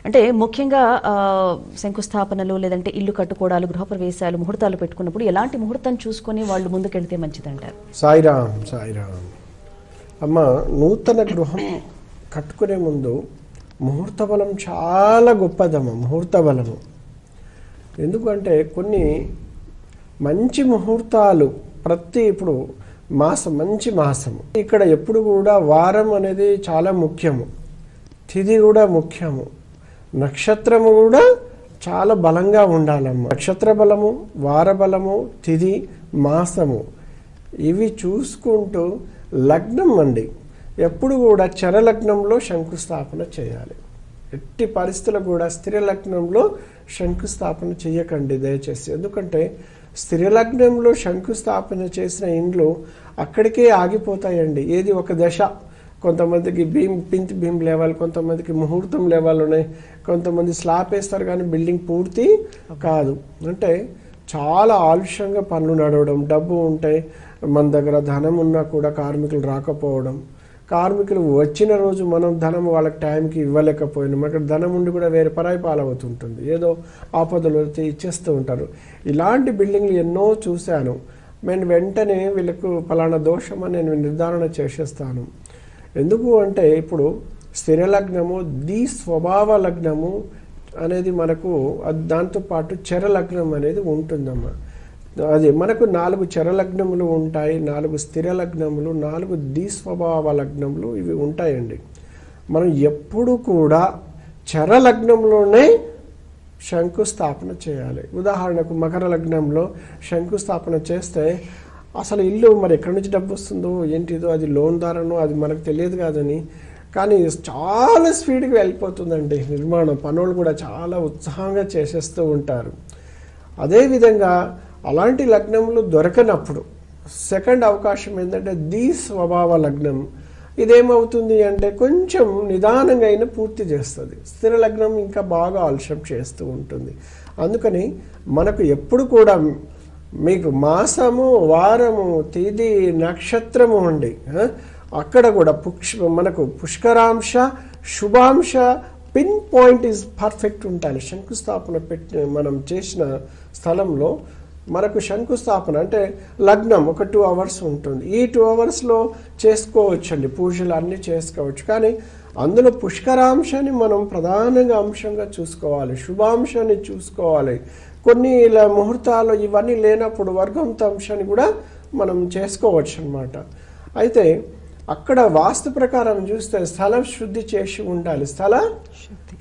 అంటే ముఖ్యంగా శంకుస్థాపనలు లేదంటే ఇల్లు కట్టుకోవడాలు గృహప్రవేశాలు ముహూర్తాలు పెట్టుకున్నప్పుడు ఎలాంటి ముహూర్తం చూసుకొని వాళ్ళు ముందుకెళ్తే మంచిదంటారు? సాయిరామ్ సాయిరామ్. అమ్మ, నూతన గృహం కట్టుకునే ముందు ముహూర్త బలం చాలా గొప్పదమ్మ. ముహూర్త బలము ఎందుకంటే కొన్ని మంచి ముహూర్తాలు ఇప్పుడు మంచి మాసము ఇక్కడ ఎప్పుడు కూడా వారం అనేది చాలా ముఖ్యము, తిథి కూడా ముఖ్యము, నక్షత్రము కూడా చాలా బలంగా ఉండాలమ్మ. నక్షత్ర బలము, వార బలము, తిథి, మాసము ఇవి చూసుకుంటూ లగ్నం అండి ఎప్పుడు కూడా చరలగ్నంలో శంకుస్థాపన చేయాలి. ఎట్టి పరిస్థితుల్లో కూడా స్థిర లగ్నంలో శంకుస్థాపన చేయకండి దయచేసి. ఎందుకంటే స్థిర లగ్నంలో శంకుస్థాపన చేసిన ఇండ్లు అక్కడికే ఆగిపోతాయండి. ఏది ఒక దశ, కొంతమందికి పింత్ భీమ్ లేవాలి, కొంతమందికి ముహూర్తం లేవాలి ఉన్నాయి, కొంతమంది స్లాబ్ వేస్తారు కానీ బిల్డింగ్ పూర్తి కాదు. అంటే చాలా ఆలస్యంగా పనులు నడవడం, డబ్బు ఉంటే మన దగ్గర ధనం ఉన్నా కూడా కార్మికులు రాకపోవడం, కార్మికులు వచ్చిన రోజు మనం ధనం వాళ్ళకి టైంకి ఇవ్వలేకపోయినాం, అక్కడ ధనం ఉండి కూడా వేరే పరాయి పాలవుతుంటుంది, ఏదో ఆపదలు వస్తే ఇచ్చేస్తూ ఉంటారు. ఇలాంటి బిల్డింగ్లు ఎన్నో చూశాను. నేను వెంటనే వీళ్ళకు ఫలానా దోషం అని నేను నిర్ధారణ చేసేస్తాను. ఎందుకు అంటే ఇప్పుడు స్థిర లగ్నము, స్వభావ లగ్నము అనేది మనకు దాంతోపాటు చరలగ్నం అనేది ఉంటుందమ్మా. అది మనకు 4 చరలగ్నములు ఉంటాయి, 4 స్థిర లగ్నములు, 4 స్వభావ లగ్నములు ఇవి ఉంటాయండి. మనం ఎప్పుడు కూడా చరలగ్నంలోనే శంకుస్థాపన చేయాలి. ఉదాహరణకు మకర లగ్నంలో శంకుస్థాపన చేస్తే అసలు ఇల్లు మరి ఎక్కడి నుంచి డబ్బు వస్తుందో ఏంటిదో, అది లోన్ ద్వారానో అది మనకు తెలియదు కాదని, కానీ చాలా స్పీడ్గా వెళ్ళిపోతుందండి నిర్మాణం. పనులు కూడా చాలా ఉత్సాహంగా చేసేస్తూ ఉంటారు. అదేవిధంగా అలాంటి లగ్నములు దొరకనప్పుడు సెకండ్ అవకాశం ఏంటంటే స్వభావ లగ్నం. ఇదేమవుతుంది అంటే కొంచెం నిదానంగా అయినా పూర్తి చేస్తుంది. స్థిర లగ్నం ఇంకా బాగా ఆలస్యం చేస్తూ ఉంటుంది. అందుకని మనకు ఎప్పుడు కూడా మీకు మాసము, వారము, తిథి, నక్షత్రము ఉండి అక్కడ కూడా మనకు పుష్కరాంశ, శుభాంశ, పిన్ పాయింట్ ఈజ్ పర్ఫెక్ట్ ఉండాలి. శంకుస్థాపన మనం చేసిన స్థలంలో మనకు శంకుస్థాపన అంటే లగ్నం ఒక 2 hours ఉంటుంది. ఈ 2 hours చేసుకోవచ్చు అండి, పూజలు అన్నీ చేసుకోవచ్చు. కానీ అందులో పుష్కరాంశాన్ని మనం ప్రధానంగా అంశంగా చూసుకోవాలి, శుభాంశాన్ని చూసుకోవాలి. కొన్ని ఇలా ముహూర్తాలు ఇవన్నీ లేనప్పుడు వర్గంత అంశాన్ని కూడా మనం చేసుకోవచ్చు అన్నమాట. అయితే అక్కడ వాస్తు ప్రకారం చూస్తే స్థలం శుద్ధి చేసి ఉండాలి,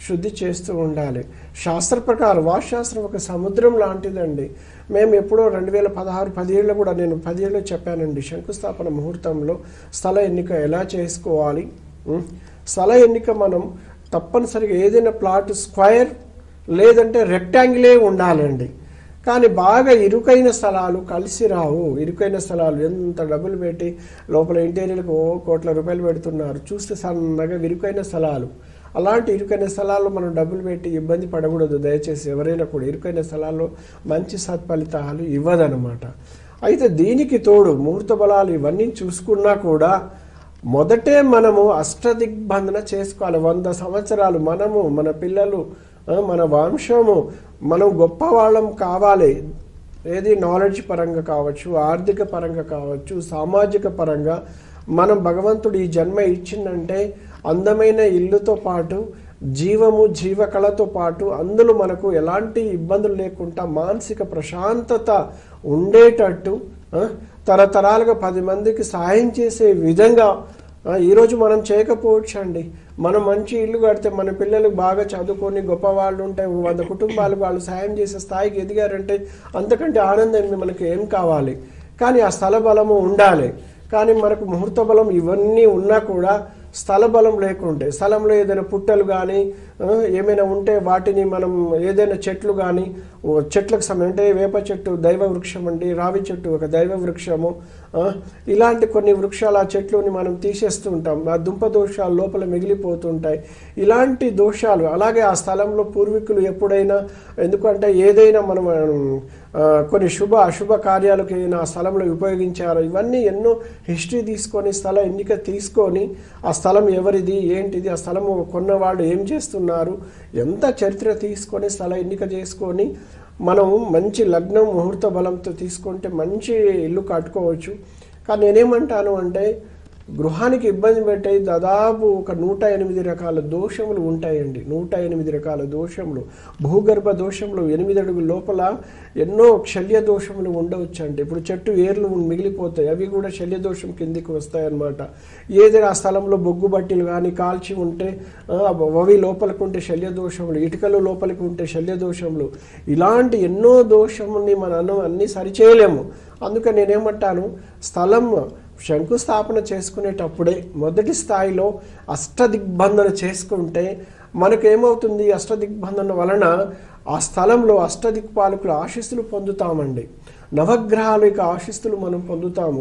శుద్ధి చేస్తూ ఉండాలి. శాస్త్ర ప్రకారం వాస్తుశాస్త్రం ఒక సముద్రం లాంటిదండి. మేము ఎప్పుడో 2016 10 కూడా నేను 10 చెప్పానండి శంకుస్థాపన ముహూర్తంలో స్థల ఎన్నిక ఎలా చేసుకోవాలి. స్థల ఎన్నిక మనం తప్పనిసరిగా ఏదైనా ప్లాట్ స్క్వేర్ లేదంటే రెక్టాంగిలే ఉండాలండి. కానీ బాగా ఇరుకైన స్థలాలు కలిసి రావు. ఇరుకైన స్థలాలు ఎంత డబ్బులు పెట్టి లోపల ఇంటీరియర్లకు కోట్ల రూపాయలు పెడుతున్నారు, చూస్తే సన్నగా ఇరుకైన స్థలాలు. అలాంటి ఇరుకైన స్థలాల్లో మనం డబ్బులు పెట్టి ఇబ్బంది పడకూడదు దయచేసి. ఎవరైనా కూడా ఇరుకైన స్థలాల్లో మంచి సత్ఫలితాలు ఇవ్వదనమాట. అయితే దీనికి తోడు ముహూర్త బలాలు ఇవన్నీ చూసుకున్నా కూడా మొదటే మనము అష్టదిగ్బంధన చేసుకోవాలి. 100 సంవత్సరాలు మనము, మన పిల్లలు, మన వంశము, మనం గొప్పవాళ్ళం కావాలి. ఏది నాలెడ్జ్ పరంగా కావచ్చు, ఆర్థిక పరంగా కావచ్చు, సామాజిక పరంగా. మనం భగవంతుడు ఈ జన్మ ఇచ్చిందంటే అందమైన ఇల్లుతో పాటు జీవము, జీవకళతో పాటు అందులో మనకు ఎలాంటి ఇబ్బందులు లేకుండా మానసిక ప్రశాంతత ఉండేటట్టు తరతరాలుగా 10 మందికి సహాయం చేసే విధంగా ఈరోజు మనం చేయకపోవచ్చు అండి. మనం మంచి ఇల్లు కడితే మన పిల్లలు బాగా చదువుకొని గొప్పవాళ్ళు ఉంటే 100 కుటుంబాలకు వాళ్ళు సాయం చేసే స్థాయికి ఎదిగారంటే అంతకంటే ఆనందం మనకు ఏం కావాలి. కానీ ఆ స్థల బలము ఉండాలి. కానీ మనకు ముహూర్త బలం ఇవన్నీ ఉన్నా కూడా స్థల బలం లేకుంటే, స్థలంలో ఏదైనా పుట్టలు కానీ ఏమైనా ఉంటే వాటిని మనం ఏదైనా చెట్లు కానీ చెట్లకు అంటే వేప చెట్టు దైవ వృక్షం అండి, రావి చెట్టు ఒక దైవ వృక్షము, ఇలాంటి కొన్ని వృక్షాలు ఆ చెట్లుని మనం తీసేస్తూ ఉంటాం. ఆ దుంప దోషాలు లోపల మిగిలిపోతుంటాయి. ఇలాంటి దోషాలు అలాగే ఆ స్థలంలో పూర్వీకులు ఎప్పుడైనా, ఎందుకంటే ఏదైనా మనం కొన్ని అశుభ కార్యాలకి ఆ స్థలంలో ఉపయోగించారు. ఇవన్నీ ఎన్నో హిస్టరీ తీసుకొని స్థల ఎన్నిక తీసుకొని ఆ స్థలం ఎవరిది ఏంటిది, ఆ స్థలము కొన్నవాళ్ళు ఏం చేస్తున్నారు, చేసుకున్నారు. ఎంత చరిత్ర తీసుకొని స్థల ఎన్నిక చేసుకొని మనం మంచి లగ్నం ముహూర్త బలంతో తీసుకుంటే మంచి ఇల్లు కట్టుకోవచ్చు. కానీ నేనేమంటాను అంటే గృహానికి ఇబ్బంది పెట్టే దాదాపు ఒక 108 రకాల దోషములు ఉంటాయండి. 108 రకాల దోషములు, భూగర్భ దోషములు, 8 అడుగుల లోపల ఎన్నో శల్య దోషములు ఉండవచ్చు అండి. ఇప్పుడు చెట్టు ఏర్లు మిగిలిపోతాయి, అవి కూడా శల్య దోషం కిందికి వస్తాయన్నమాట. ఏదైనా ఆ స్థలంలో బొగ్గు బట్టీలు కానీ కాల్చి ఉంటే అవి లోపలికి ఉంటే శల్య దోషములు, ఇటుకలు లోపలికి ఉంటే శల్య దోషములు, ఇలాంటి ఎన్నో దోషముల్ని మనం అన్నీ సరిచేయలేము. అందుకని నేనేమంటాను, స్థలం శంకుస్థాపన చేసుకునేటప్పుడే మొదటి స్థాయిలో అష్టదిగ్బంధన చేసుకుంటే మనకేమవుతుంది, అష్టదిగ్బంధన వలన ఆ స్థలంలో అష్టదిక్పాలకుల ఆశీస్సులు పొందుతామండి. నవగ్రహాల యొక్క ఆశీస్సులు మనం పొందుతాము.